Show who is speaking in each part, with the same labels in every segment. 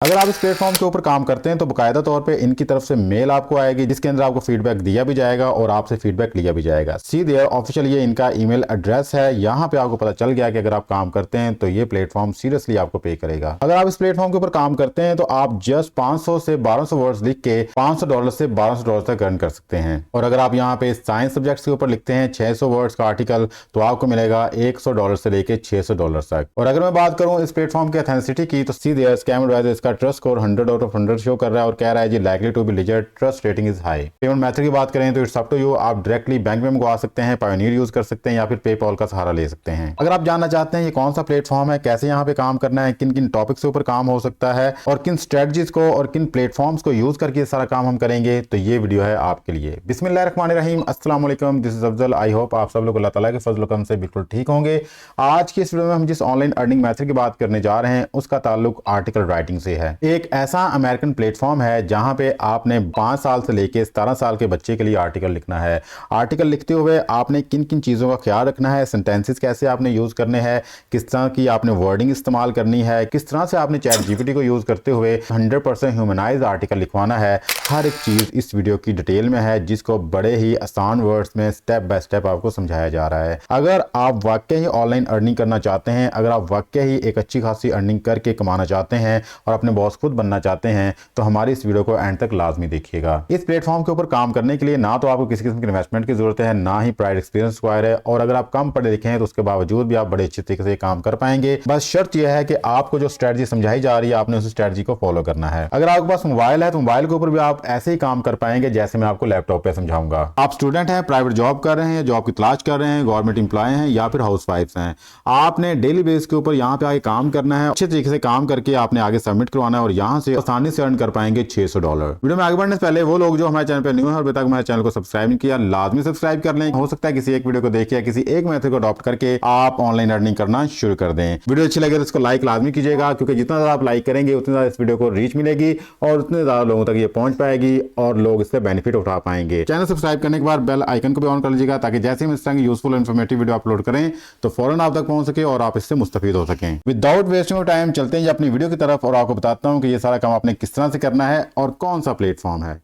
Speaker 1: अगर आप इस प्लेटफॉर्म के ऊपर काम करते हैं तो बाकायदा तौर पे इनकी तरफ से मेल आपको आएगी जिसके अंदर आपको फीडबैक दिया भी जाएगा और आपसे फीडबैक लिया भी जाएगा। सी देयर ऑफिशियल ये इनका ईमेल एड्रेस है। यहाँ पे आपको पता चल गया कि अगर आप काम करते हैं तो ये प्लेटफॉर्म सीरियसली आपको पे करेगा। अगर आप इस प्लेटफॉर्म के ऊपर काम करते हैं तो आप जस्ट 500 से 1200 वर्ड्स लिख के $500 से $1200 तक अर्न कर सकते हैं। और अगर आप यहाँ पे साइंस सब्जेक्ट्स के ऊपर लिखते हैं 600 वर्ड्स का आर्टिकल तो आपको मिलेगा $100 से लेके $600 तक। और अगर मैं बात करूं इस प्लेटफॉर्म की ऑथेंटिसिटी की तो सी देयर स्कैम एडवाइजर इसका trust score 100 out of 100 show कर रहा है और कह रहा है जी likely to be legit, trust rating is high. Payment method की बात करें तो इट्स अप टू यू, आप डायरेक्टली बैंक में मंगवा सकते हैं, पायोनियर यूज कर सकते हैं या फिर पेपॉल का सहारा ले सकते हैं। अगर आप जानना चाहते हैं ये कौन सा प्लेटफॉर्म है, कैसे यहाँ पे काम करना है, किन किन टॉपिक्स के ऊपर काम हो सकता है और किन स्ट्रेटजीज को और किन प्लेटफॉर्म्स को यूज करके सारा काम हम करेंगे, तो ये वीडियो है आपके लिए। बिस्मिल्लाहिर्रहमानिर्रहीम, अस्सलाम वालेकुम, this is Afzal. I hope आप सब लोग अल्लाह ताला के फजल करम से बिल्कुल ठीक होंगे। आज की इस वीडियो में हम जिस ऑनलाइन अर्निंग मेथड की बात करने जा रहे हैं उसका ताल्लुक आर्टिकल राइटिंग से है। एक ऐसा अमेरिकन प्लेटफॉर्म है जहां पे आपने 5 साल से लेके 17 साल के बच्चे के लिए आर्टिकल लिखना है। आर्टिकल लिखते हुए आपने किन किन चीज़ों का ख्याल रखना है, सेंटेंसेस कैसे आपने यूज़ करने हैं, किस तरह की आपने वर्डिंग इस्तेमाल करनी है, किस तरह से आपने चैट जीपीटी को यूज़ करते हुए 100% ह्यूमनाइज्ड आर्टिकल लिखवाना है। हर एक चीज़ इस वीडियो की डिटेल में है जिसको बड़े ही आसान वर्ड्स में स्टेप बाय स्टेप आपको समझाया जा रहा है। अगर आप वाकई ही ऑनलाइन अर्निंग करना चाहते हैं, अगर आप वाकई ही एक अच्छी खासी अर्निंग करके कमाना चाहते हैं और अपने बॉस खुद बनना चाहते हैं तो हमारी इस वीडियो को एंड तक लाजमी देखिएगा। इस प्लेटफॉर्म के ऊपर काम करने के लिए ना तो आपको किसी किस्म की इन्वेस्टमेंट की जरूरत है, ना ही प्राइड एक्सपीरियंस रिक्वायर है, और अगर आप कम पढ़े लिखे हैं तो उसके बावजूद भी आप बड़े अच्छे तरीके से काम कर पाएंगे। बस शर्त यह है कि आपको जो स्ट्रेटजी समझाई जा रही है आपने उस स्ट्रेटजी को फॉलो करना है। अगर आपके पास मोबाइल है तो मोबाइल के ऊपर भी आप ऐसे ही काम कर पाएंगे जैसे मैं आपको लैपटॉप पे समझाऊंगा। आप स्टूडेंट हैं, प्राइवेट जॉब कर रहे हैं, जॉब की तलाश कर रहे हैं, गवर्नमेंट एम्प्लॉय हैं या फिर हाउस वाइफ हैं, आपने डेली बेस के ऊपर यहाँ पे आगे काम करना है। अच्छे तरीके से काम करके आपने आगे सबमिट करवाना है और यहाँ से आसानी से अर्न कर पाएंगे $600। वीडियो में आगे बढ़ने से पहले वो लोग जो हमारे चैनल पे न्यू है और अभी तक हमारे चैनल को सब्सक्राइब नहीं किया, लाजमी सब्सक्राइब कर लें। हो सकता है किसी एक वीडियो को देखिए, किसी एक मेथड को अडॉप्ट करके आप ऑनलाइन अर्निंग करना शुरू कर दें। वीडियो अच्छी लगे तो इसको लाइक लाजमी कीजिएगा क्योंकि जितना ज्यादा आप लाइक करेंगे उतनी ज्यादा इस वीडियो को रीच मिलेगी और उतने ज्यादा लोगों तक ये पहुंच पाएगी और लोग इससे बेनिफिट उठा पाएंगे। चैनल सब्सक्राइब करने के बाद बेल आइकन को भी ऑन कर लीजिएगा ताकि जैसे हम इस तरह की यूजफुल इन्फॉर्मेटिव वीडियो अपलोड करें तो फौरन आप तक पहुंच सके और आप इससे मुस्तफीद हो सकें। विदाउट वेस्टिंग टाइम चलते हैं अपनी वीडियो की तरफ और आपको बताता हूं कि ये सारा काम आपने किस तरह से करना है और कौन सा प्लेटफॉर्म है।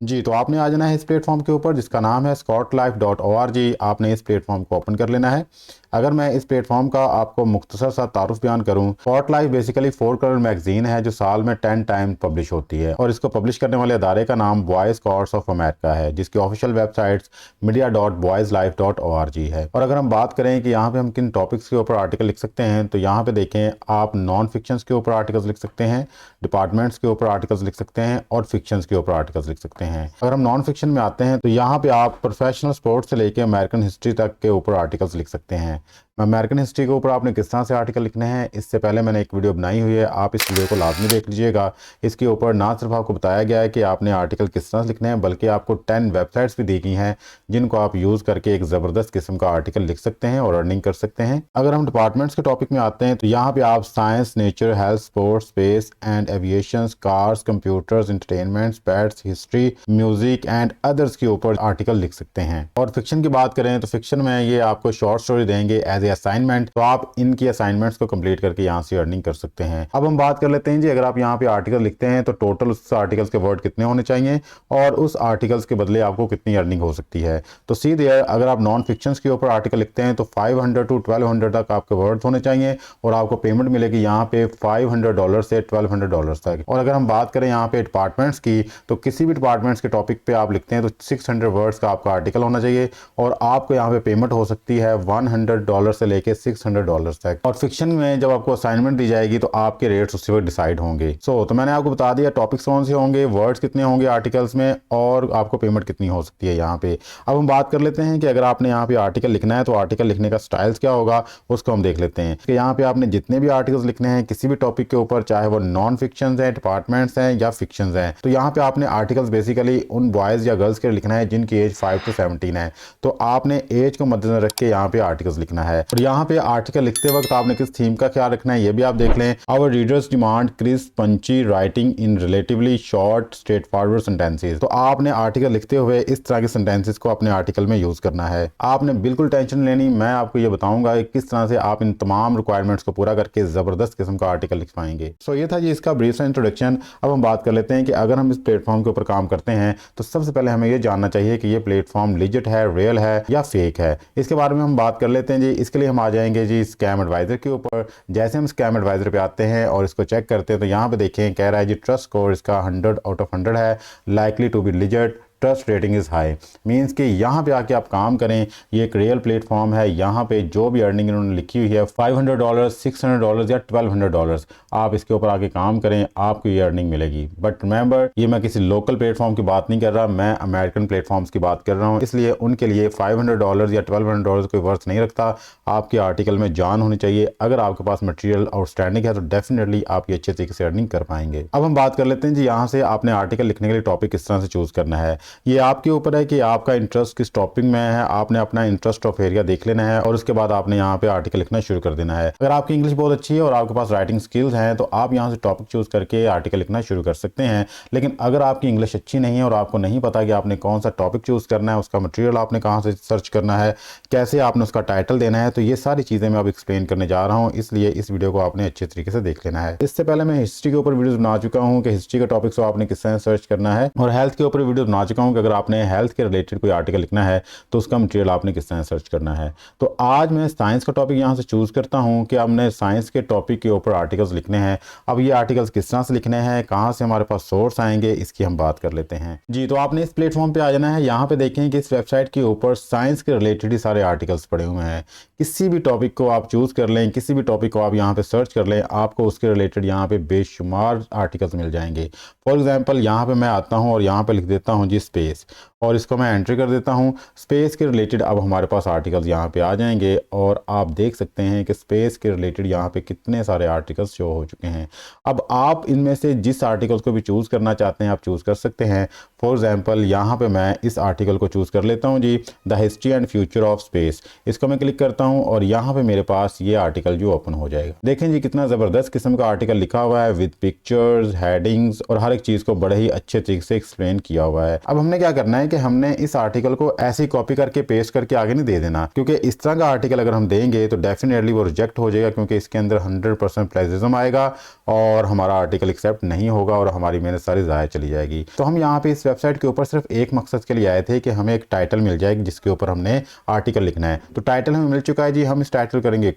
Speaker 1: जी, तो आपने आ जाना है इस प्लेटफॉर्म के ऊपर जिसका नाम है scotlife.org। आपने इस प्लेटफॉर्म को ओपन कर लेना है। अगर मैं इस प्लेटफॉर्म का आपको मुख्तसर सा तारुफ बयान करूं, Scott Life basically 4 colour magazine है जो साल में 10 टाइम पब्लिश होती है और इसको पब्लिश करने वाले अदारे का नाम बॉयज स्कॉट्स ऑफ अमेरिका है जिसकी ऑफिशियल वेबसाइट्स media.boyslife.org है। और अगर हम बात करें कि यहाँ पे हम किन टॉपिक्स के ऊपर आर्टिकल लिख सकते हैं तो यहाँ पे देखें, आप नॉन फिक्शंस के ऊपर आर्टिकल्स लिख सकते हैं, डिपार्टमेंट्स के ऊपर आर्टिकल्स लिख सकते हैं और फिक्शंस के ऊपर आर्टिकल्स लिख सकते हैं। अगर हम नॉन फिक्शन में आते हैं तो यहाँ पे आप प्रोफेशनल स्पोर्ट्स से लेकर अमेरिकन हिस्ट्री तक के ऊपर आर्टिकल्स लिख सकते हैं। अमेरिकन हिस्ट्री के ऊपर आपने किस तरह से आर्टिकल लिखने हैं इससे पहले मैंने एक वीडियो बनाई हुई है, आप इस वीडियो को लाजमी देख लीजिएगा। इसके ऊपर ना सिर्फ आपको बताया गया है कि आपने आर्टिकल किस तरह से लिखने हैं बल्कि आपको 10 वेबसाइट्स भी दी गई हैं जिनको आप यूज़ करके एक ज़बरदस्त किस्म का आर्टिकल लिख सकते हैं और अर्निंग कर सकते हैं। अगर हम डिपार्टमेंट्स के टॉपिक में आते हैं तो यहाँ पे आप science, nature, health, sports, space and aviation, cars, computers, entertainment, pets, history, music and others के ऊपर आर्टिकल लिख सकते हैं। और फिक्शन की बात करें तो फिक्शन में ये आपको शॉर्ट स्टोरी देंगे एज ए असाइनमेंट, तो आप इनकी असाइनमेंट्स को कंप्लीट करके यहाँ से अर्निंग कर सकते हैं। अब हम बात कर लेते हैं जी, अगर आप यहाँ पे आर्टिकल लिखते हैं तो टोटल उस आर्टिकल्स के वर्ड कितने होने चाहिए और उस आर्टिकल्स के बदले आपको कितनी अर्निंग हो सकती है। तो सीधे अगर आप नॉन फिक्शंस के ऊपर आर्टिकल लिखते हैं तो 500 to 1200 तक आपके वर्ड्स होने चाहिए और आपको पेमेंट मिलेगी यहाँ पे $500 से $1200 तक। और अगर हम बात करें यहाँ पे डिपार्टमेंट्स की तो किसी भी डिपार्टमेंट्स के टॉपिक पे आप लिखते हैं तो 600 वर्ड्स का आपका आर्टिकल होना चाहिए और आपको यहाँ पे पेमेंट हो सकती है $100 से लेके $600 तक। और फिक्शन में जब आपको असाइनमेंट दी जाएगी तो आपके रेट्स उससे वक्त डिसाइड होंगे। तो मैंने आपको बता दिया टॉपिक्स कौन से होंगे, वर्ड्स कितने होंगे आर्टिकल्स में और आपको पेमेंट कितनी हो सकती है यहाँ पे। अब हम बात कर लेते हैं कि अगर आपने यहाँ पे आर्टिकल लिखना है तो आर्टिकल लिखने का स्टाइल्स क्या होगा उसको हम देख लेते हैं कि यहाँ पे आपने जितने भी आर्टिकल्स लिखने हैं किसी भी टॉपिक के ऊपर, चाहे वो नॉन फिक्शन है, डिपार्टमेंट्स हैं या फिक्शन हैं, तो यहाँ पे आपने आर्टिकल्स बेसिकली उन बॉयज या गर्ल्स के लिखना है जिनकी एज 5 to 17 है। तो आपने एज को मद्देनजर रख के यहाँ पे आर्टिकल्स लिखना है। और यहाँ पे आर्टिकल लिखते वक्त आपने किस थीम का ख्याल रखना है ये भी आप देख लें। Our readers demand crisp punchy writing in relatively short straightforward sentences. तो आपने आर्टिकल लिखते हुए इस तरह के सेंटेंसेस को अपने आर्टिकल में यूज करना है। आपने बिल्कुल टेंशन लेनी, मैं आपको ये बताऊंगा कि किस तरह से आप इन तमाम रिक्वायरमेंट्स को पूरा करके जबरदस्त किस्म का आर्टिकल लिख पाएंगे। सो ये था जी इसका ब्रीफ सा इंट्रोडक्शन। अब हम बात कर लेते हैं कि अगर हम इस प्लेटफॉर्म के ऊपर काम करते हैं तो सबसे पहले हमें ये जानना चाहिए कि ये प्लेटफॉर्म लिजिट है, रियल है या फेक है। इसके बारे में हम बात कर लेते हैं जी। इसके लिए हम आ जाएंगे जी स्कैम एडवाइजर के ऊपर। जैसे हम स्कैम एडवाइजर पे आते हैं और इसको चेक करते हैं तो यहाँ पे देखें कह रहा है जी ट्रस्ट स्कोर इसका 100 आउट ऑफ 100 है, likely to be legit, trust rating is high. Means कि यहाँ पे आके आप काम करें, ये एक रियल प्लेटफॉर्म है। यहाँ पे जो भी अर्निंग इन्होंने लिखी हुई है $500, $600 या $1200, आप इसके ऊपर आके काम करें, आपको ये अर्निंग मिलेगी। बट रिमेंबर, ये मैं किसी लोकल प्लेटफॉर्म की बात नहीं कर रहा, मैं अमेरिकन प्लेटफॉर्म्स की बात कर रहा हूँ, इसलिए उनके लिए $500 या $1200 कोई वर्थ नहीं रखता। आपके आर्टिकल में जान होनी चाहिए। अगर आपके पास मटेरियल आउटस्टैंडिंग है तो डेफिनेटली आप ये अच्छे तरीके से अर्निंग कर पाएंगे। अब हम बात कर लेते हैं जी यहाँ से आपने आर्टिकल लिखने के लिए टॉपिक किस तरह से चूज करना है। ये आपके ऊपर है कि आपका इंटरेस्ट किस टॉपिक में है। आपने अपना इंटरेस्ट ऑफ एरिया देख लेना है और उसके बाद आपने यहाँ पे आर्टिकल लिखना शुरू कर देना है। अगर आपकी इंग्लिश बहुत अच्छी है और आपके पास राइटिंग स्किल्स हैं तो आप यहाँ से टॉपिक चूज करके आर्टिकल लिखना शुरू कर सकते हैं। लेकिन अगर आपकी इंग्लिश अच्छी नहीं है और आपको नहीं पता कि आपने कौन सा टॉपिक चूज करना है, उसका मटेरियल आपने कहाँ से सर्च करना है, कैसे आपने उसका टाइटल देना है, तो ये सारी चीज़ें मैं अब एक्सप्लेन करने जा रहा हूँ। इसलिए इस वीडियो को आपने अच्छे तरीके से देख लेना है। इससे पहले मैं हिस्ट्री के ऊपर वीडियो बना चुका हूँ कि हिस्ट्री के टॉपिक्स को आपने किस तरह सर्च करना है, और हेल्थ के ऊपर वीडियो बना चुका हूँ कि अगर आपने हेल्थ के रिलेटेड कोई आर्टिकल लिखना है तो उसका मटेरियल आपने किस तरह सर्च करना है। तो आज मैं साइंस का टॉपिक यहाँ से चूज करता हूँ कि हमने साइंस के टॉपिक के ऊपर आर्टिकल्स लिखने हैं। अब ये आर्टिकल्स किस तरह से लिखने हैं, कहाँ से हमारे पास सोर्स आएंगे, इसकी हम बात कर लेते हैं जी। तो आपने इस प्लेटफॉर्म पे आ जाना है। यहाँ पे देखें कि इस वेबसाइट के ऊपर साइंस के रिलेटेड ही सारे आर्टिकल्स पड़े हुए हैं। किसी भी टॉपिक को आप चूज कर लें, किसी भी टॉपिक को आप यहाँ पे सर्च कर लें, आपको उसके रिलेटेड यहाँ पे बेशुमार आर्टिकल्स मिल जाएंगे। फॉर एग्जाम्पल यहाँ पे मैं आता हूँ और यहाँ पे लिख देता हूँ जी स्पेस, और इसको मैं एंट्री कर देता हूँ। स्पेस के रिलेटेड अब हमारे पास आर्टिकल्स यहाँ पे आ जाएंगे और आप देख सकते हैं कि स्पेस के रिलेटेड यहाँ पे कितने सारे आर्टिकल्स शो हो चुके हैं। अब आप इनमें से जिस आर्टिकल्स को भी चूज़ करना चाहते हैं आप चूज़ कर सकते हैं। फॉर एग्जाम्पल यहाँ पे मैं इस आर्टिकल को चूज़ कर लेता हूँ जी, the history and future of space. इसको मैं क्लिक करता हूँ और यहाँ पे मेरे पास ये आर्टिकल जो ओपन हो जाएगा। देखें जी कितना ज़बरदस्त किस्म का आर्टिकल लिखा हुआ है विद पिक्चर्स, हेडिंग्स और हर एक चीज़ को बड़े ही अच्छे तरीके से एक्सप्लेन किया हुआ है। अब हमने क्या करना है कि हमने इस आर्टिकल को ऐसे कॉपी करके पेस्ट करके आगे नहीं दे देना, क्योंकि इस तरह का आर्टिकल अगर हम देंगे तो डेफिनेटली वो रिजेक्ट हो जाएगा, क्योंकि इसके अंदर 100% प्लेजरिज्म आएगा और हमारा आर्टिकल एक्सेप्ट नहीं होगा और हमारी मेहनत सारी ज़ाया चली जाएगी। तो हम यहाँ पे इस वेबसाइट के ऊपर सिर्फ एक मकसद के लिए आए थे कि हमें एक टाइटल मिल जाएगी जिसके ऊपर हमने आर्टिकल लिखना है। तो टाइटल हमें मिल चुका है जी। हम इस टाइटल करेंगे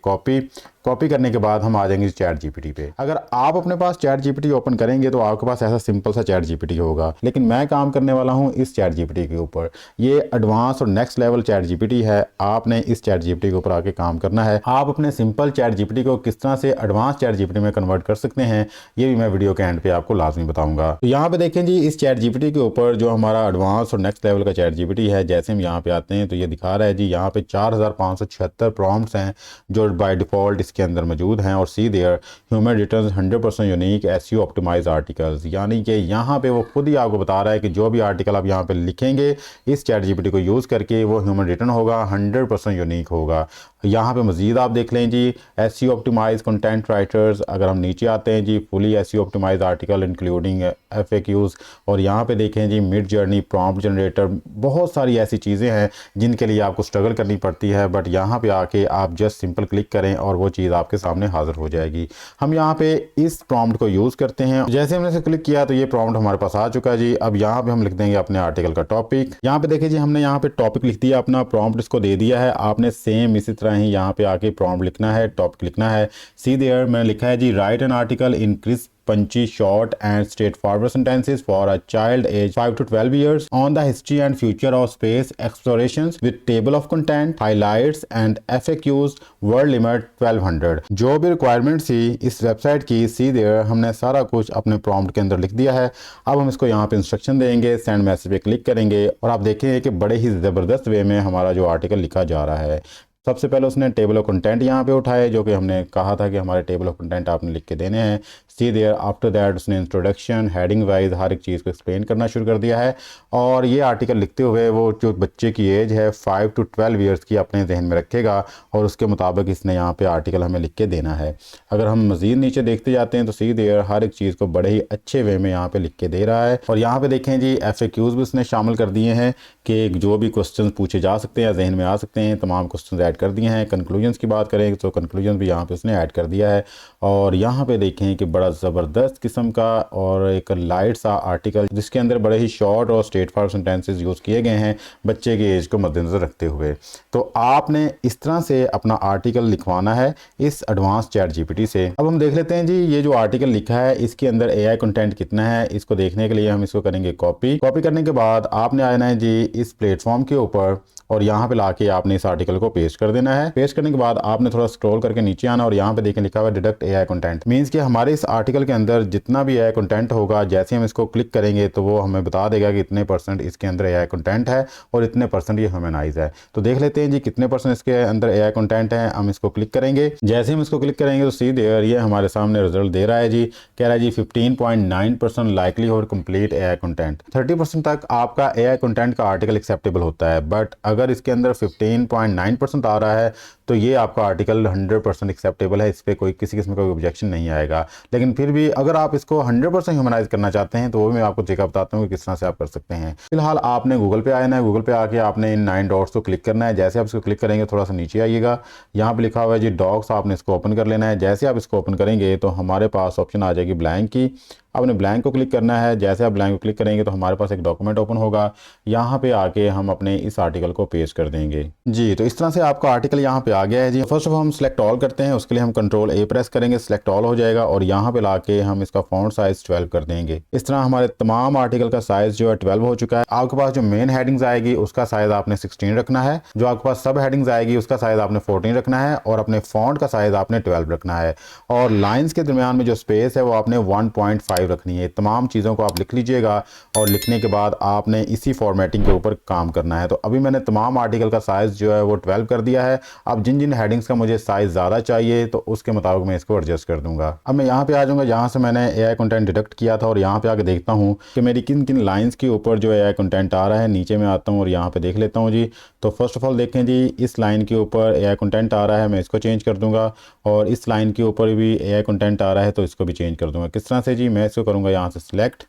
Speaker 1: कॉपी करने के बाद हम आ जाएंगे चैट जीपीटी पे। अगर आप अपने पास चैट जीपीटी ओपन करेंगे तो आपके पास ऐसा सिंपल सा चैट जीपीटी होगा, लेकिन मैं काम करने वाला हूँ इस चैट जीपीटी के ऊपर। ये एडवांस और नेक्स्ट लेवल चैट जीपीटी है। आपने इस चैट जीपीटी के ऊपर आके काम करना है। आप अपने सिंपल चैट जीपीटी को किस तरह से एडवांस चैट जीपीटी में कन्वर्ट कर सकते हैं ये भी मैं वीडियो के एंड पे आपको लाजमी बताऊंगा। तो यहाँ पे देखें जी इस चैट जीपीटी के ऊपर जो हमारा एडवांस और नेक्स्ट लेवल का चैट जीपीटी है, जैसे हम यहाँ पे आते हैं तो ये दिखा रहा है जी यहाँ पे 4576 प्रॉम्प्ट्स हैं जो बाय डिफॉल्ट इसके अंदर मौजूद हैं। और see there human returns 100% unique SEO optimized articles, यानी कि यहाँ पे वो खुद ही आपको बता रहा है कि जो भी आर्टिकल आप यहाँ पे लिखेंगे इस चैट जीपीटी को यूज़ करके वो ह्यूमन रिटर्न होगा, 100% यूनिक होगा। यहाँ पे मजीद आप देख लें जी एसईओ ऑप्टिमाइज्ड कंटेंट राइटर्स। अगर हम नीचे आते हैं जी fully SEO optimized article including FAQs, और यहाँ पे देखें जी मिड जर्नी, प्रॉम्प्ट जनरेटर, बहुत सारी ऐसी चीज़ें हैं जिनके लिए आपको स्ट्रगल करनी पड़ती है। बट यहाँ पे आके आप जस्ट सिंपल क्लिक करें और वो चीज़ आपके सामने हाजिर हो जाएगी। हम यहाँ पे इस प्रॉम्प्ट को यूज़ करते हैं। जैसे हमने इसे क्लिक किया तो ये प्रॉम्प्ट हमारे पास आ चुका है जी। अब यहाँ पे हम लिख देंगे अपने आर्टिकल का टॉपिक। यहाँ पे देखिए जी हमने यहाँ पे टॉपिक लिख दिया, अपना प्रॉम्प्ट इसको दे दिया है। आपने सेम इसी तरह ही यहाँ पे आके प्रॉम्प्ट लिखना है, टॉपिक लिखना है। सी देयर मैंने लिखा है जी write an article in crisp punchy, short and straightforward sentences for a child aged 5 to 12 years on the history and future of space explorations with table of content, highlights and FAQs, word limit 1200। जो भी requirement थी इस website की सी there हमने सारा कुछ अपने prompt के अंदर लिख दिया है। अब हम इसको यहाँ पे इंस्ट्रक्शन देंगे, सेंड मैसेज पे क्लिक करेंगे और आप देखेंगे कि बड़े ही ज़बरदस्त वे में हमारा जो आर्टिकल लिखा जा रहा है। सबसे पहले उसने टेबल ऑफ कंटेंट यहाँ पे उठाए, जो कि हमने कहा था कि हमारे टेबल ऑफ कंटेंट आपने लिख के देने हैं। सी देयर, आफ्टर दैट उसने इंट्रोडक्शन, हेडिंग वाइज हर एक चीज़ को एक्सप्लेन करना शुरू कर दिया है। और ये आर्टिकल लिखते हुए वो जो बच्चे की एज है 5 to 12 ईयर्स की अपने जहन में रखेगा और उसके मुताबिक इसने यहाँ पे आर्टिकल हमें लिख के देना है। अगर हम मज़ीद नीचे देखते जाते हैं तो सी देयर हर एक चीज़ को बड़े ही अच्छे वे में यहाँ पे लिख के दे रहा है। और यहाँ पे देखें जी FAQs भी उसने शामिल कर दिए हैं कि जो भी क्वेश्चन पूछे जा सकते हैं या जहन में आ सकते हैं, तमाम क्वेश्चन ऐड कर दिए हैं। कंक्लूजन्स की बात करें तो कंक्लूजन भी यहाँ पे उसने ऐड कर दिया है। और यहाँ पे देखें कि बड़ा ज़बरदस्त किस्म का और एक लाइट सा आर्टिकल जिसके अंदर बड़े ही शॉर्ट और स्ट्रेट फॉरवर्ड सेंटेंसेस यूज़ किए गए हैं बच्चे की एज को मद्देनज़र रखते हुए। तो आपने इस तरह से अपना आर्टिकल लिखवाना है इस एडवांस चैट GPT से। अब हम देख लेते हैं जी ये जो आर्टिकल लिखा है इसके अंदर AI कंटेंट कितना है। इसको देखने के लिए हम इसको करेंगे कॉपी करने के बाद आपने आना है जी इस प्लेटफॉर्म के ऊपर और यहाँ पे लाके आपने इस आर्टिकल को पेस्ट कर देना है। पेस्ट करने के बाद आपने थोड़ा स्क्रॉल करके नीचे आना और यहाँ पे देखें लिखा हुआ है डिडक्ट AI कंटेंट। मींस कि हमारे इस आर्टिकल के अंदर जितना भी AI कंटेंट होगा जैसे हम इसको क्लिक करेंगे तो वो हमें बता देगा कि इतने % इसके अंदर AI कंटेंट है और इतने % ये ह्यूमनाइज है। तो देख लेते हैं जी कितने % इसके अंदर AI कंटेंट है। हम इसको क्लिक करेंगे, जैसे हम इसको क्लिक करेंगे तो सीधे ये हमारे सामने रिजल्ट दे रहा है जी। कह रहा है जी 15.9% लाइकलीहुड कंप्लीट AI कंटेंट। 30% तक आपका AI कंटेंट का आर्टिकल एक्सेप्टेबल होता है, बट अगर इसके अंदर 15.9% आ रहा है तो ये आपका आर्टिकल 100% एक्सेप्टेबल है। इस पर कोई किसी किस्म का कोई ऑब्जेक्शन नहीं आएगा। लेकिन फिर भी अगर आप इसको 100% ह्यूमनाइज करना चाहते हैं तो वो मैं आपको तरीका बताता हूँ कि किस तरह से आप कर सकते हैं। फिलहाल आपने गूगल पे आना है, गूगल पे आके आपने इन 9 डॉट्स को क्लिक करना है। जैसे आप इसको क्लिक करेंगे थोड़ा सा नीचे आइएगा, यहाँ पे लिखा हुआ है जी डॉक्स, आपने इसको ओपन कर लेना है। जैसे आप इसको ओपन करेंगे तो हमारे पास ऑप्शन आ जाएगी ब्लैंक की। आपने ब्लैंक को क्लिक करना है। जैसे आप ब्लैंक को क्लिक करेंगे तो हमारे पास एक डॉक्यूमेंट ओपन होगा। यहाँ पे आके हम अपने इस आर्टिकल को पेस्ट कर देंगे जी। तो इस तरह से आपका आर्टिकल यहाँ पे आ गया है जी। फर्स्ट ऑफ ऑल हम सिलेक्ट ऑल करते हैं, उसके लिए हम Ctrl+A प्रेस करेंगे, सिलेक्ट ऑल हो जाएगा और यहाँ पे लाके हम इसका फॉन्ट साइज 12 कर देंगे। इस तरह हमारे तमाम आर्टिकल का साइज जो है 12 हो चुका है। आपके पास जो मेन हेडिंग्स आएगी उसका साइज आपने 16 रखना है, जो आपके पास सब हेडिंग्स आएगी उसका साइज आपने 14 रखना है और अपने फॉन्ट का साइज आपने 12 रखना है। और लाइन्स के दरमियान में जो स्पेस है वो आपने 1.5 रखनी है। तमाम चीज़ों को आप लिख लीजिएगा और लिखने के बाद आपने इसी फॉर्मेटिंग के ऊपर काम करना है। तो अभी मैंने तमाम आर्टिकल का साइज़ जो है वो 12 कर दिया है। अब जिन जिन हेडिंग्स का मुझे साइज़ ज़्यादा चाहिए तो उसके मुताबिक मैं इसको एडजस्ट कर दूंगा। अब मैं यहाँ पे आ जाऊँगा जहाँ से मैंने AI कंटेंट डिडक्ट किया था और यहाँ पे आके देखता हूँ कि मेरी किन किन लाइन्स के ऊपर जो AI कंटेंट आ रहा है। नीचे में आता हूँ और यहाँ पे देख लेता हूँ जी। तो फर्स्ट ऑफ ऑल देखें जी इस लाइन के ऊपर AI कंटेंट आ रहा है, मैं इसको चेंज कर दूंगा। और इस लाइन के ऊपर भी AI कंटेंट आ रहा है तो इसको भी चेंज कर दूंगा। किस तरह से जी, मैं इसको करूँगा यहाँ से सिलेक्ट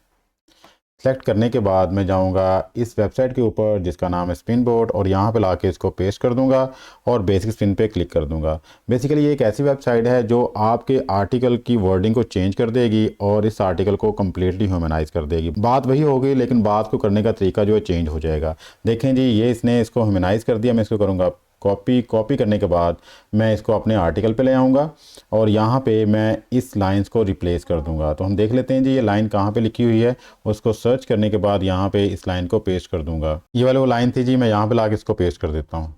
Speaker 1: करने के बाद मैं जाऊंगा इस वेबसाइट के ऊपर जिसका नाम है स्पिन बोर्ड और यहाँ पे लाके इसको पेस्ट कर दूंगा और बेसिक स्पिन पे क्लिक कर दूंगा। बेसिकली ये एक ऐसी वेबसाइट है जो आपके आर्टिकल की वर्डिंग को चेंज कर देगी और इस आर्टिकल को कम्प्लीटली ह्यूमनाइज कर देगी। बात वही होगी लेकिन बात को करने का तरीका जो है चेंज हो जाएगा। देखें जी ये इसने इसको ह्यूमनाइज कर दिया। मैं इसको करूँगा कॉपी करने के बाद मैं इसको अपने आर्टिकल पे ले आऊँगा और यहाँ पे मैं इस लाइंस को रिप्लेस कर दूँगा। तो हम देख लेते हैं जी ये लाइन कहाँ पे लिखी हुई है। उसको सर्च करने के बाद यहाँ पे इस लाइन को पेस्ट कर दूँगा। ये वाली वो लाइन थी जी, मैं यहाँ पे लाके इसको पेस्ट कर देता हूँ।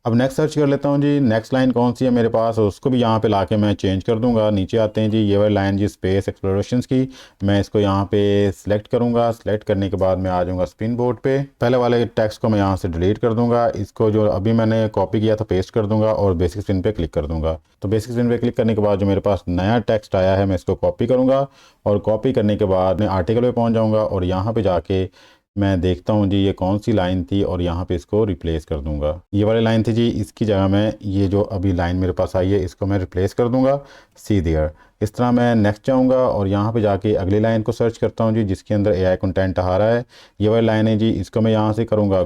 Speaker 1: अब नेक्स्ट सर्च कर लेता हूँ जी, नेक्स्ट लाइन कौन सी है मेरे पास, उसको भी यहाँ पे लाके मैं चेंज कर दूंगा। नीचे आते हैं जी, ये वाली लाइन जी स्पेस एक्सप्लोरेशंस की, मैं इसको यहाँ पे सिलेक्ट करूँगा। सिलेक्ट करने के बाद मैं आ जाऊँगा स्पिन बोर्ड पे। पहले वाले टेक्स्ट को मैं यहाँ से डिलीट कर दूंगा, इसको जो अभी मैंने कॉपी किया था पेस्ट कर दूंगा और बेसिक स्पिन पे क्लिक कर दूंगा। तो बेसिक स्पिन पे क्लिक करने के बाद जो मेरे पास नया टेक्स्ट आया है मैं इसको कॉपी करूँगा और कॉपी करने के बाद मैं आर्टिकल पे पहुँच जाऊँगा और यहाँ पे जाके मैं देखता हूँ जी ये कौन सी लाइन थी और यहाँ पे इसको रिप्लेस कर दूंगा। ये वाली लाइन थी जी, इसकी जगह मैं ये जो अभी लाइन मेरे पास आई है इसको मैं रिप्लेस कर दूंगा सी देयर। इस तरह मैं नेक्स्ट जाऊँगा और यहाँ पे जाके अगली लाइन को सर्च करता हूँ जी जिसके अंदर AI कंटेंट आ रहा है। ये वाली लाइन है जी, इसको मैं यहाँ से करूँगा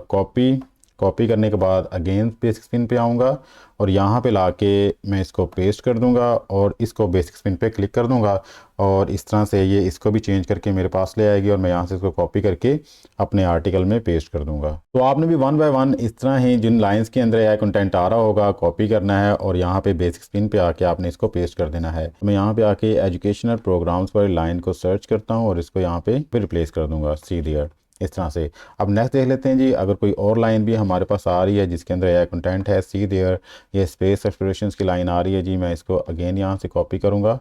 Speaker 1: कॉपी करने के बाद अगेन बेसिक स्पिन पे आऊँगा और यहाँ पे लाके मैं इसको पेस्ट कर दूंगा और इसको बेसिक स्पिन पे क्लिक कर दूंगा और इस तरह से ये इसको भी चेंज करके मेरे पास ले आएगी और मैं यहाँ से इसको कॉपी करके अपने आर्टिकल में पेस्ट कर दूंगा। तो आपने भी 1 बाय 1 इस तरह ही जिन लाइंस के अंदर AI कंटेंट आ रहा होगा कॉपी करना है और यहाँ पे बेसिक स्पिन पे आके आपने इसको पेस्ट कर देना है। मैं यहाँ पे आके एजुकेशनल प्रोग्राम्स वाली लाइन को सर्च करता हूँ और इसको यहाँ पे रिप्लेस कर दूंगा सी देयर। इस तरह से अब नेक्स्ट देख लेते हैं जी, अगर कोई और लाइन भी हमारे पास आ रही है जिसके अंदर AI कंटेंट है सी देयर, ये स्पेस एक्सप्लोरेशंस की लाइन आ रही है जी, मैं इसको अगेन यहाँ से कॉपी करूँगा।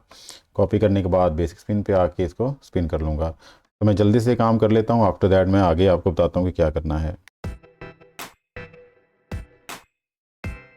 Speaker 1: कॉपी करने के बाद बेसिक स्पिन पे आके इसको स्पिन कर लूँगा। तो मैं जल्दी से काम कर लेता हूँ, आफ्टर दैट मैं आगे आपको बताता हूँ कि क्या करना है।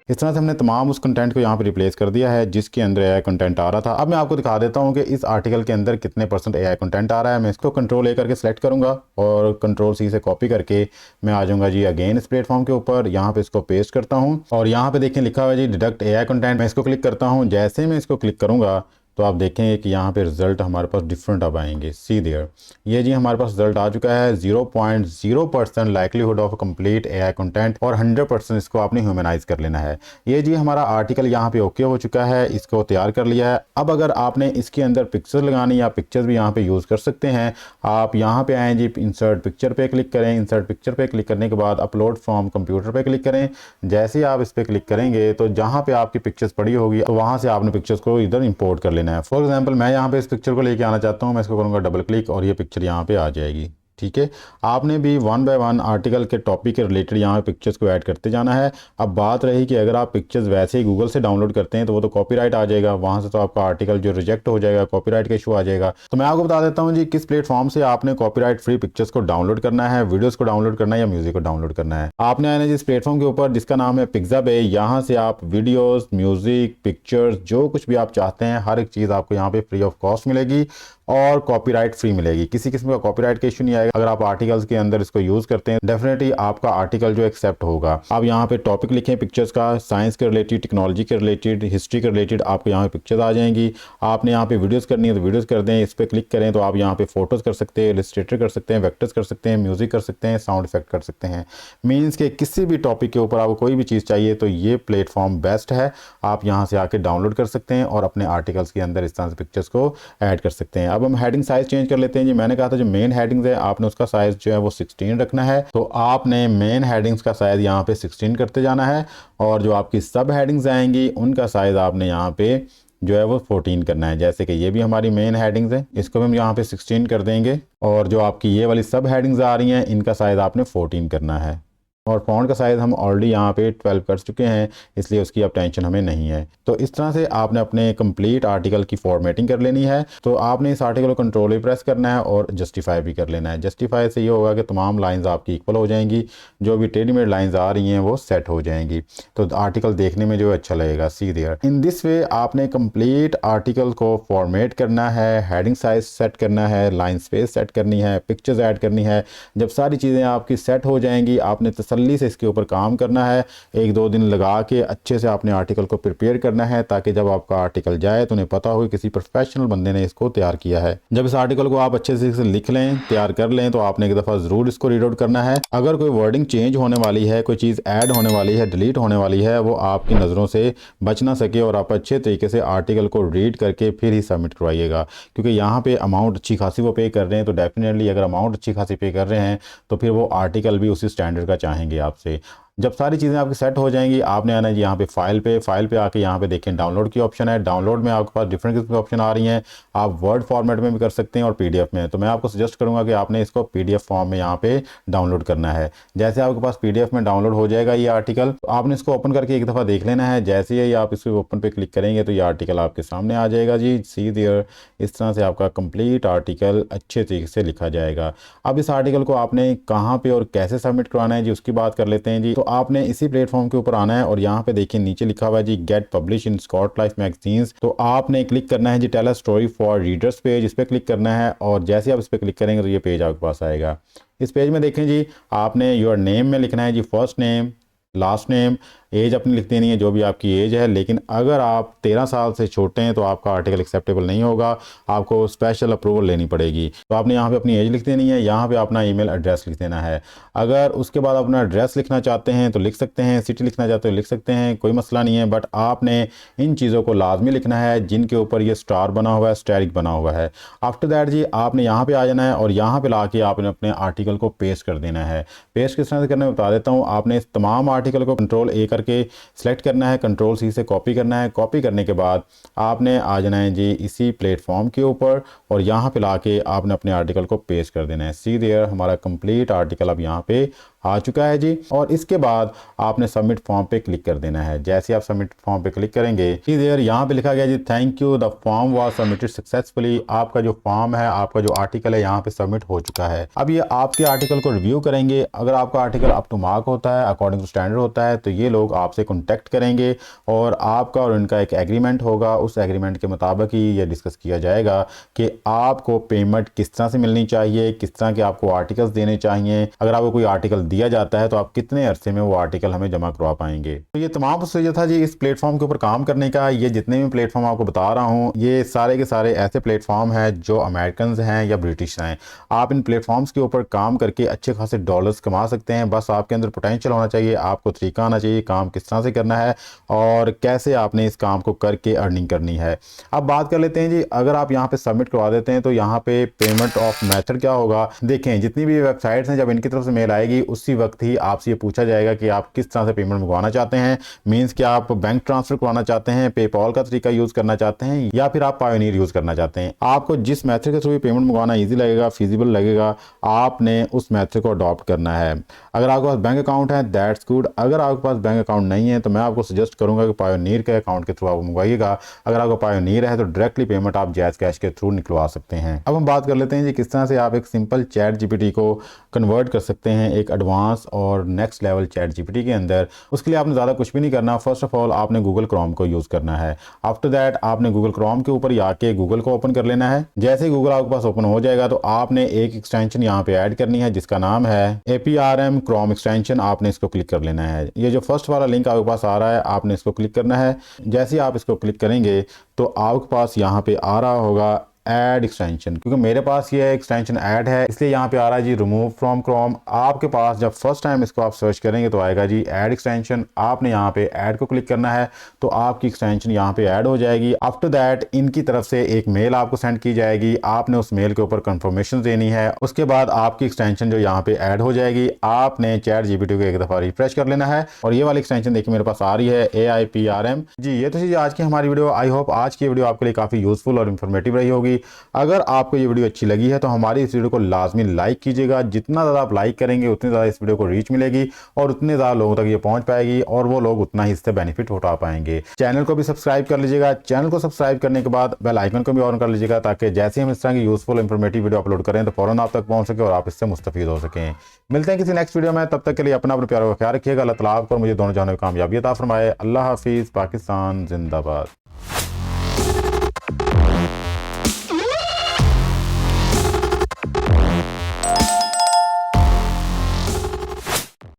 Speaker 1: इस तरह से हमने तमाम उस कंटेंट को यहाँ पे रिप्लेस कर दिया है जिसके अंदर एआई कंटेंट आ रहा था। अब मैं आपको दिखा देता हूँ कि इस आर्टिकल के अंदर कितने % एआई कंटेंट आ रहा है। मैं इसको कंट्रोल ए करके सिलेक्ट करूंगा और कंट्रोल सी से कॉपी करके मैं आ जाऊंगा जी अगेन इस प्लेटफॉर्म के ऊपर। यहाँ पे इसको पेस्ट करता हूँ और यहाँ पे देखें लिखा हुआ है जी डिडक्ट एआई कंटेंट। मैं इसको क्लिक करता हूँ। जैसे मैं इसको क्लिक करूंगा तो आप देखेंगे कि यहाँ पे रिजल्ट हमारे पास डिफरेंट अब आएंगे। सी देयर, ये जी हमारे पास रिजल्ट आ चुका है। 0.0% likelihood of complete AI content और 100% इसको आपने ह्यूमनाइज कर लेना है। ये जी हमारा आर्टिकल यहाँ पे ओके हो चुका है, इसको तैयार कर लिया है। अब अगर आपने इसके अंदर पिक्चर लगानी या पिक्चर्स भी यहाँ पे यूज़ कर सकते हैं। आप यहाँ पे आएँ जी, इंसर्ट पिक्चर पे क्लिक करें। इंसर्ट पिक्चर पे क्लिक करने के बाद अपलोड फ्रॉम कंप्यूटर पे क्लिक करें। जैसे ही आप इस पर क्लिक करेंगे तो जहाँ पे आपकी पिक्चर्स पड़ी होगी तो वहाँ से आपने पिक्चर्स को इधर इंपोर्ट कर लेना है। फॉर एग्जांपल मैं यहाँ पे इस पिक्चर को लेके आना चाहता हूँ। मैं इसको करूँगा डबल क्लिक और ये पिक्चर यहाँ पे आ जाएगी। ठीक है, आपने भी 1 बाय 1 आर्टिकल के टॉपिक के रिलेटेड यहाँ पे पिक्चर्स को ऐड करते जाना है। अब बात रही कि अगर आप पिक्चर्स वैसे ही गूगल से डाउनलोड करते हैं तो वो तो कॉपीराइट आ जाएगा, वहाँ से तो आपका आर्टिकल जो रिजेक्ट हो जाएगा, कॉपीराइट का इशू आ जाएगा। तो मैं आपको बता देता हूँ जी किस प्लेटफॉर्म से आपने कॉपीराइट फ्री पिक्चर्स को डाउनलोड करना है, वीडियोज़ को डाउनलोड करना है या म्यूजिक को डाउनलोड करना है। आपने आना जिस प्लेटफॉर्म के ऊपर जिसका नाम है पिक्साबे, यहाँ से आप वीडियोज़, म्यूजिक, पिक्चर्स जो कुछ भी आप चाहते हैं हर एक चीज़ आपको यहाँ पे फ्री ऑफ कॉस्ट मिलेगी और कॉपीराइट फ्री मिलेगी। किसी किस्म का कॉपीराइट का इशू नहीं आएगा। अगर आप आर्टिकल्स के अंदर इसको यूज करते हैं डेफिनेटली आपका आर्टिकल जो एक्सेप्ट होगा। आप यहाँ पे टॉपिक लिखें पिक्चर्स का, साइंस के रिलेटेड, टेक्नोलॉजी के रिलेटेड, हिस्ट्री के रिलेटेड, आपको यहाँ पे पिक्चर्स आ जाएंगी। आपने यहाँ पे वीडियोस करनी है तो वीडियोस कर दें। इस पर क्लिक करें तो आप यहाँ पे फोटोज कर सकते हैं, इलस्ट्रेटर कर सकते हैं, वेक्टर्स कर सकते हैं, म्यूजिक कर सकते हैं, साउंड इफेक्ट कर सकते हैं। मीन्स के किसी भी टॉपिक के ऊपर आपको कोई भी चीज़ चाहिए तो ये प्लेटफॉर्म बेस्ट है। आप यहाँ से आके डाउनलोड कर सकते हैं और अपने आर्टिकल्स के अंदर इस तरह से पिक्चर्स को ऐड कर सकते हैं। अब हम हेडिंग साइज चेंज कर लेते हैं जी। मैंने कहा था जो मेन हेडिंग्स है आपने उसका साइज जो है वो 16 रखना है। तो आपने मेन हेडिंग्स का साइज यहाँ पे 16 करते जाना है और जो आपकी सब हेडिंग्स आएंगी उनका साइज आपने यहाँ पे जो है वो 14 करना है। जैसे कि ये भी हमारी मेन हेडिंग्स है, इसको भी हम यहाँ पे 16 कर देंगे और जो आपकी ये वाली सब हेडिंग्स आ रही हैं इनका साइज आपने 14 करना है। और फॉन्ट का साइज़ हम ऑलरेडी यहाँ पे 12 कर चुके हैं, इसलिए उसकी अब टेंशन हमें नहीं है। तो इस तरह से आपने अपने कंप्लीट आर्टिकल की फॉर्मेटिंग कर लेनी है। तो आपने इस आर्टिकल को कंट्रोल ही प्रेस करना है और जस्टिफाई भी कर लेना है। जस्टिफाई से ये होगा कि तमाम लाइंस आपकी इक्वल हो जाएंगी, जो भी टेढ़ी मेढ़ी लाइंस आ रही हैं वो सेट हो जाएंगी। तो आर्टिकल देखने में जो अच्छा लगेगा। सी देयर, इन दिस वे आपने कंप्लीट आर्टिकल को फॉर्मेट करना है, हेडिंग साइज सेट करना है, लाइन स्पेस सेट करनी है, पिक्चर्स ऐड करनी है। जब सारी चीज़ें आपकी सेट हो जाएंगी आपने तसल्ली से इसके ऊपर काम करना है। 1-2 दिन लगा के अच्छे से आपने आर्टिकल को प्रिपेयर करना है ताकि जब आपका आर्टिकल जाए तो उन्हें पता हो किसी प्रोफेशनल बंदे ने इसको तैयार किया है। जब इस आर्टिकल को आप अच्छे से लिख लें, तैयार कर लें, तो आपने एक दफ़ा ज़रूर इसको रीड आउट करना है। अगर कोई वर्डिंग चेंज होने वाली है, कोई चीज़ ऐड होने वाली है, डिलीट होने वाली है, वो आपकी नज़रों से बच ना सके और आप अच्छे तरीके से आर्टिकल को रीड करके फिर ही सबमिट करवाइएगा। क्योंकि यहाँ पे अमाउंट अच्छी खासी वो पे कर रहे हैं, तो डेफिनेटली अगर अमाउंट अच्छी खासी पे कर रहे हैं तो फिर वो आर्टिकल भी उसी स्टैंडर्ड का चाहेंगे आपसे। जब सारी चीज़ें आपकी सेट हो जाएंगी आपने आना है यहाँ पे फाइल पे आके यहाँ पे देखें डाउनलोड की ऑप्शन है। डाउनलोड में आपके पास डिफरेंट किस्म के ऑप्शन आ रही हैं। आप वर्ड फॉर्मेट में भी कर सकते हैं और पीडीएफ में। तो मैं आपको सजेस्ट करूँगा कि आपने इसको पीडीएफ फॉर्म में यहाँ पे डाउनलोड करना है। जैसे आपके पास पीडीएफ में डाउनलोड हो जाएगा ये आर्टिकल, तो आपने इसको ओपन करके एक दफ़ा देख लेना है। जैसे ही आप इसको ओपन पे क्लिक करेंगे तो ये आर्टिकल आपके सामने आ जाएगा जी। सी देयर, इस तरह से आपका कंप्लीट आर्टिकल अच्छे तरीके से लिखा जाएगा। अब इस आर्टिकल को आपने कहाँ पे और कैसे सबमिट करवाना है जी उसकी बात कर लेते हैं जी। तो आपने इसी प्लेटफॉर्म के ऊपर आना है और यहाँ पे देखिए नीचे लिखा हुआ है जी get publish in Scott life magazines. तो आपने क्लिक करना है जी tell a story for readers page, इस पर क्लिक करना है और जैसे आप इस पर क्लिक करेंगे तो ये पेज आपके पास आएगा। इस पेज में देखें जी आपने योर नेम में लिखना है जी first name, last name, age अपनी लिख देनी है जो भी आपकी एज है। लेकिन अगर आप 13 साल से छोटे हैं तो आपका आर्टिकल एक्सेप्टेबल नहीं होगा, आपको स्पेशल अप्रूवल लेनी पड़ेगी। तो आपने यहाँ पे अपनी एज लिख देनी है, यहाँ पे अपना ईमेल एड्रेस लिख देना है। अगर उसके बाद अपना एड्रेस लिखना चाहते हैं तो लिख सकते हैं, सिटी लिखना चाहते हो लिख सकते हैं, कोई मसला नहीं है। बट आपने इन चीज़ों को लाजमी लिखना है जिनके ऊपर ये स्टार बना हुआ है, स्टैरिक बना हुआ है। आफ्टर दैट जी आपने यहाँ पर आ जाना है और यहाँ पर ला के आपने अपने आर्टिकल को पेस्ट कर देना है। पेस्ट किस तरह से करना है बता देता हूँ। आपने इस तमाम आर्टिकल को कंट्रोल ए करके सिलेक्ट करना है, कंट्रोल सी से कॉपी करना है। कॉपी करने के बाद आपने आ जाना है जी इसी प्लेटफॉर्म के ऊपर और यहाँ पे लाके आपने अपने आर्टिकल को पेस्ट कर देना है। सी देयर, हमारा कंप्लीट आर्टिकल अब यहाँ पे आ चुका है जी। और इसके बाद आपने सबमिट फॉर्म पे क्लिक कर देना है। जैसे आप सबमिट फॉर्म पे क्लिक करेंगे देयर यहाँ पे लिखा गया जी thank you the form was submitted successfully. आपका जो फॉर्म है, आपका जो आर्टिकल है यहाँ पे सबमिट हो चुका है। अब ये आपके आर्टिकल को रिव्यू करेंगे। अगर आपका आर्टिकल अप टू मार्क होता है, अकॉर्डिंग टू स्टैंडर्ड होता है, तो ये लोग आपसे कॉन्टेक्ट करेंगे और आपका और इनका एक एग्रीमेंट होगा। उस एग्रीमेंट के मुताबिक ही ये डिस्कस किया जाएगा कि आपको पेमेंट किस तरह से मिलनी चाहिए, किस तरह के आपको आर्टिकल्स देने चाहिए। अगर आपको कोई आर्टिकल दिया जाता है तो आप कितने अरसे में वो आर्टिकल हमें जमा करवा पाएंगे। तो ये तमाम प्रोसीजर था जी इस प्लेटफॉर्म के ऊपर काम करने का। ये जितने भी प्लेटफॉर्म आपको बता रहा हूँ, ये सारे के सारे ऐसे प्लेटफॉर्म हैं जो अमेरिकन हैं या ब्रिटिश हैं। आप इन प्लेटफॉर्म्स के ऊपर काम करके अच्छे खासे डॉलर्स कमा सकते हैं। बस आपके अंदर पोटेंशियल होना चाहिए, आपको तरीका आना चाहिए काम किस तरह से करना है और कैसे आपने इस काम को करके अर्निंग करनी है। अब बात कर लेते हैं जी, अगर आप यहाँ पे सबमिट करवा देते हैं तो यहाँ पे पेमेंट ऑफ मेथड क्या होगा। देखें, जितनी भी वेबसाइट्स हैं, जब इनकी तरफ से मेल आएगी उसी वक्त ही आपसे ये पूछा जाएगा कि आप किस तरह से पेमेंट मंगवाना चाहते हैं। मींस कि आप बैंक ट्रांसफर करवाना चाहते हैं, पेपॉल का तरीका यूज करना चाहते हैं, या फिर आप पायोनियर यूज करना चाहते हैं। आपको जिस मेथड के थ्रू पेमेंट मंगवाना ईजी लगेगा, फिजिबल लगेगा, आपने उस मेथड को अडॉप्ट करना है। अगर आपके पास बैंक अकाउंट है दैट्स गुड। अगर आपके पास बैंक अकाउंट नहीं है तो मैं आपको सजेस्ट करूंगा कि पायोनियर के अकाउंट के थ्रू आप मंगवाइएगा। अगर आपको पायोनियर है तो डायरेक्टली पेमेंट आप जैज़ कैश के थ्रू निकलवा सकते हैं। अब हम बात कर लेते हैं जी किस तरह से आप एक सिंपल चैट जीपीटी को कन्वर्ट कर सकते हैं एक एडवांस और नेक्स्ट लेवल चैट जीपीटी के अंदर। उसके लिए आपने ज़्यादा कुछ भी नहीं करना। फर्स्ट ऑफ ऑल आपने गूगल क्रोम को यूज़ करना है। आफ्टर दैट आपने गूगल क्रोम के ऊपर आके गूगल को ओपन कर लेना है। जैसे ही गूगल आपके पास ओपन हो जाएगा तो आपने एक एक्सटेंशन यहाँ पे ऐड करनी है जिसका नाम है APRM क्रोम एक्सटेंशन। आपने इसको क्लिक कर लेना है। ये जो फर्स्ट वाला लिंक आपके पास आ रहा है, आपने इसको क्लिक करना है। जैसे ही आप इसको क्लिक करेंगे तो आपके पास यहाँ पे आ रहा होगा ऐड एक्सटेंशन। क्योंकि मेरे पास ये एक्सटेंशन ऐड है इसलिए यहाँ पे आ रहा है जी रिमूव फ्रॉम क्रोम। आपके पास जब फर्स्ट टाइम इसको आप सर्च करेंगे तो आएगा जी ऐड एक्सटेंशन। आपने यहाँ पे ऐड को क्लिक करना है तो आपकी एक्सटेंशन यहाँ पे ऐड हो जाएगी। आफ्टर दैट इनकी तरफ से एक मेल आपको सेंड की जाएगी। आपने उस मेल के ऊपर कंफर्मेशन देनी है। उसके बाद आपकी एक्सटेंशन जो यहाँ पे ऐड हो जाएगी। आपने चैट जीपीटी को एक दफा रिफ्रेश कर लेना है और ये वाली एक्सटेंशन देखिए मेरे पास आ रही है AIPRM जी। ये तो चीज़ आज की हमारी वीडियो। आई होप आज की वीडियो आपके लिए काफी यूजफुल और इन्फॉर्मेटिव रही होगी। अगर आपको ये वीडियो अच्छी लगी है तो हमारी इस वीडियो को लाजमी लाइक कीजिएगा। जितना ज़्यादा आप लाइक करेंगे उतनी ज़्यादा इस वीडियो को रीच मिलेगी और उतने ज़्यादा लोगों तक ये पहुंच पाएगी और वो लोग उतना ही इससे बेनिफिट उठा पाएंगे। चैनल को भी सब्सक्राइब कर लीजिएगा। चैनल को सब्सक्राइब करने के बाद बेल आइकन को भी ऑन कर लीजिएगा ताकि जैसे हम इस तरह की यूजफुल इंफॉर्मेटिव वीडियो अपलोड करें तो फौरन आप तक पहुंच सके और आप इससे मुस्तफीद हो सकें। मिलते हैं किसी नेक्स्ट वीडियो में। तब तक के लिए अपना प्यार का ख्याल रखिएगा। अल्लाह ताला आपको और मुझे दोनों जानों में कामयाबी अता फरमाए। अल्लाह हाफिज़। पाकिस्तान जिंदाबाद।